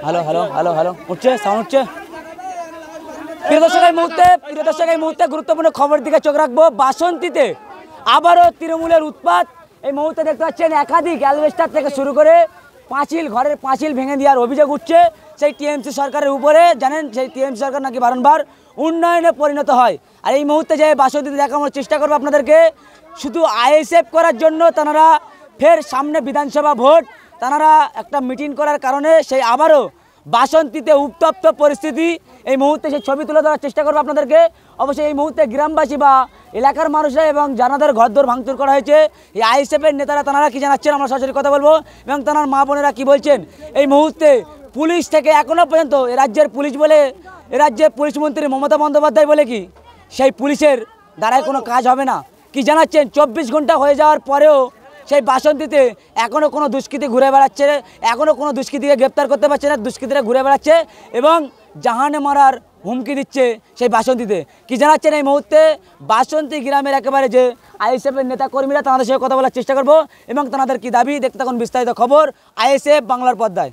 Hello hello hello hello উঠছে sound উঠছে। প্রিয় দর্শক এই মুহূর্তে গুরুত্বপূর্ণ খবর দিকে চোখ রাখবো। বাসন্তীতে আবারও তৃণমূলের উৎপাত। এই মুহূর্তে দেখতে পাচ্ছেন একাধিক অ্যালবেস্টার থেকে শুরু করে ঘরের পাঁচিল ভেঙে দেওয়ার অভিযোগ উঠছে সেই টিএমসি সরকারের উপরে। জানেন সেই টিএমসি সরকার নাকি বারংবার উন্নয়নে পরিণত হয়। আর এই মুহূর্তে যে বাসন্তীতে দেখানোর চেষ্টা করবো আপনাদেরকে, শুধু আইএসএফ করার জন্য তারা ফের সামনে বিধানসভা ভোট, তারা একটা মিটিং করার কারণে সেই আবারও বাসন্তীতে উত্তপ্ত পরিস্থিতি। এই মুহূর্তে সেই ছবি তুলে ধরার চেষ্টা করবো আপনাদেরকে। অবশ্যই এই মুহূর্তে গ্রামবাসী বা এলাকার মানুষরা এবং যাদের ঘরদোর ভাঙচুর করা হয়েছে, এই আইএসএফের নেতারা তারা কি জানাচ্ছেন আমরা সরাসরি কথা বলবো এবং তার মা বোনেরা কি বলছেন। এই মুহূর্তে পুলিশ থেকে এখনও পর্যন্ত এ রাজ্যের পুলিশ মন্ত্রী মমতা বন্দ্যোপাধ্যায় বলে কি সেই পুলিশের দ্বারাই কোনো কাজ হবে না। কি জানাচ্ছেন 24 ঘন্টা হয়ে যাওয়ার পরেও সেই বাসন্তীতে এখনও কোনো দুষ্কৃতী ঘুরে বেড়াচ্ছে, এখনও কোনো দুষ্কৃতীকে গ্রেপ্তার করতে পারছে না। দুষ্কৃতীরা ঘুরে বেড়াচ্ছে এবং জাহানে মারার হুমকি দিচ্ছে সেই বাসন্তীতে। কি জানাচ্ছেন এই মুহূর্তে বাসন্তী গ্রামের একেবারে যে আইএসএফের নেতা কর্মীরা, তাদের সঙ্গে কথা বলার চেষ্টা করব এবং তাদের কি দাবি, দেখতে থাকুন বিস্তারিত খবর আইএসএফ বাংলার পর্দায়।